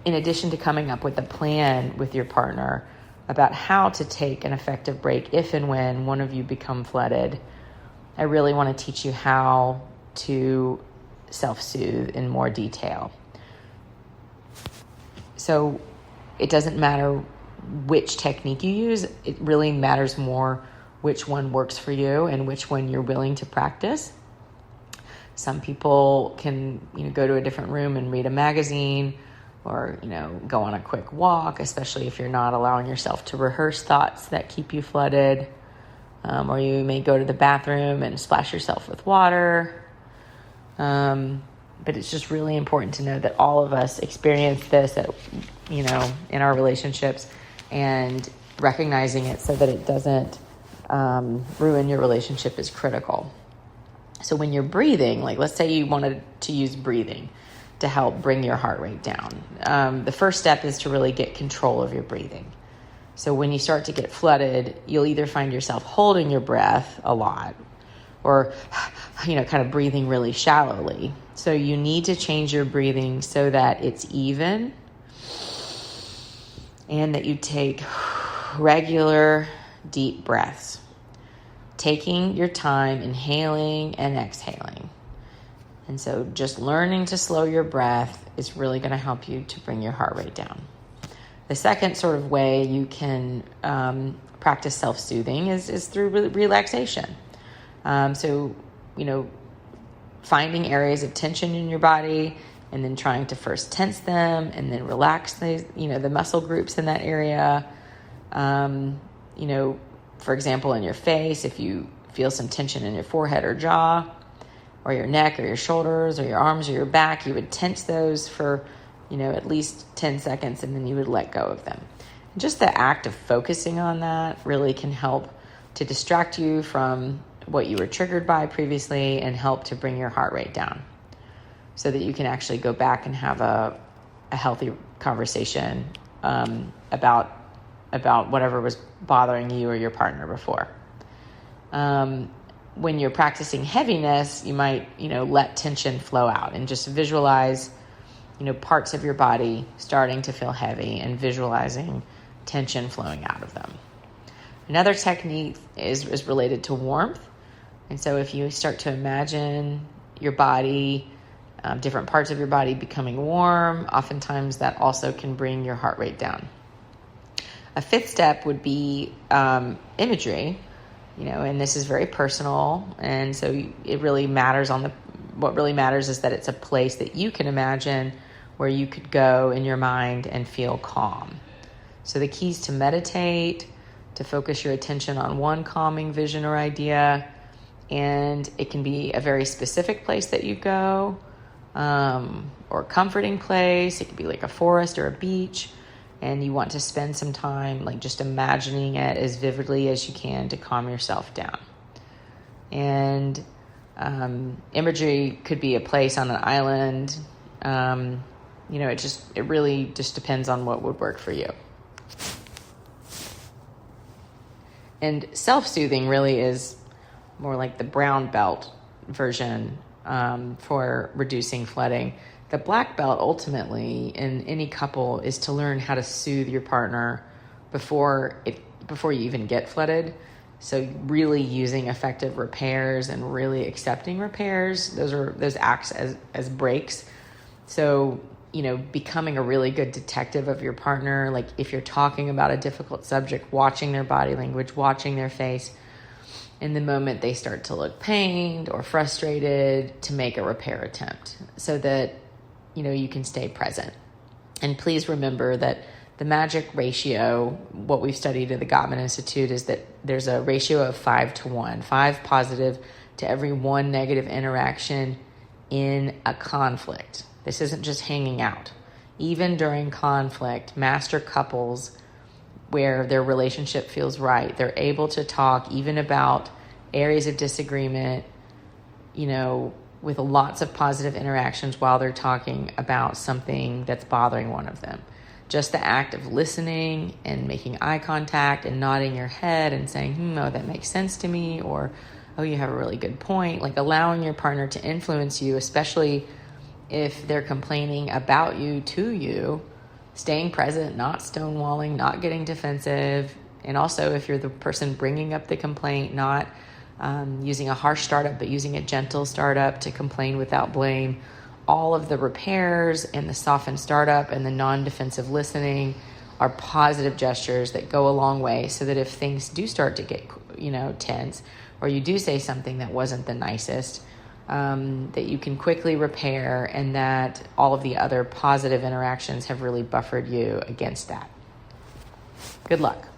in addition to coming up with a plan with your partner about how to take an effective break if and when one of you become flooded, I really want to teach you how to self-soothe in more detail. So it doesn't matter which technique you use. It really matters more which one works for you and which one you're willing to practice. Some people can, go to a different room and read a magazine, or, go on a quick walk, especially if you're not allowing yourself to rehearse thoughts that keep you flooded. Or you may go to the bathroom and splash yourself with water. But it's just really important to know that all of us experience this in our relationships, and recognizing it so that it doesn't ruin your relationship is critical. So when you're breathing, like let's say you wanted to use breathing to help bring your heart rate down. The first step is to really get control of your breathing. So when you start to get flooded, you'll either find yourself holding your breath a lot or, kind of breathing really shallowly. So you need to change your breathing so that it's even and that you take regular deep breaths, taking your time, inhaling and exhaling. And so just learning to slow your breath is really going to help you to bring your heart rate down. The second sort of way you can practice self-soothing is through relaxation. So, finding areas of tension in your body and then trying to first tense them and then relax the muscle groups in that area. For example, in your face, if you feel some tension in your forehead or jaw, or your neck or your shoulders or your arms or your back, you would tense those for, at least 10 seconds, and then you would let go of them. And just the act of focusing on that really can help to distract you from what you were triggered by previously and help to bring your heart rate down so that you can actually go back and have a healthy conversation about whatever was bothering you or your partner before. When you're practicing heaviness, you might, let tension flow out and just visualize, parts of your body starting to feel heavy and visualizing tension flowing out of them. Another technique is related to warmth. And so if you start to imagine your body, different parts of your body becoming warm, oftentimes that also can bring your heart rate down. A fifth step would be imagery. And this is very personal. And so it really matters what really matters is that it's a place that you can imagine where you could go in your mind and feel calm. So the keys to meditate, to focus your attention on one calming vision or idea, and it can be a very specific place that you go, or a comforting place. It could be like a forest or a beach. And you want to spend some time like just imagining it as vividly as you can to calm yourself down. And imagery could be a place on an island. It really just depends on what would work for you. And self-soothing really is more like the brown belt version for reducing flooding. The black belt ultimately in any couple is to learn how to soothe your partner before you even get flooded. So really using effective repairs and really accepting repairs, those acts as breaks. So, becoming a really good detective of your partner, like if you're talking about a difficult subject, watching their body language, watching their face, in the moment they start to look pained or frustrated, to make a repair attempt so that you can stay present. And please remember that the magic ratio, what we've studied at the Gottman Institute, is that there's a ratio of 5-1, 5 positive to every 1 negative interaction in a conflict. This isn't just hanging out. Even during conflict, master couples where their relationship feels right, they're able to talk even about areas of disagreement, with lots of positive interactions while they're talking about something that's bothering one of them. Just the act of listening and making eye contact and nodding your head and saying, oh, that makes sense to me, or, oh, you have a really good point. Like allowing your partner to influence you, especially if they're complaining about you to you, staying present, not stonewalling, not getting defensive. And also, if you're the person bringing up the complaint, not using a harsh startup, but using a gentle startup to complain without blame. All of the repairs and the softened startup and the non-defensive listening are positive gestures that go a long way, so that if things do start to get, tense, or you do say something that wasn't the nicest, that you can quickly repair, and that all of the other positive interactions have really buffered you against that. Good luck.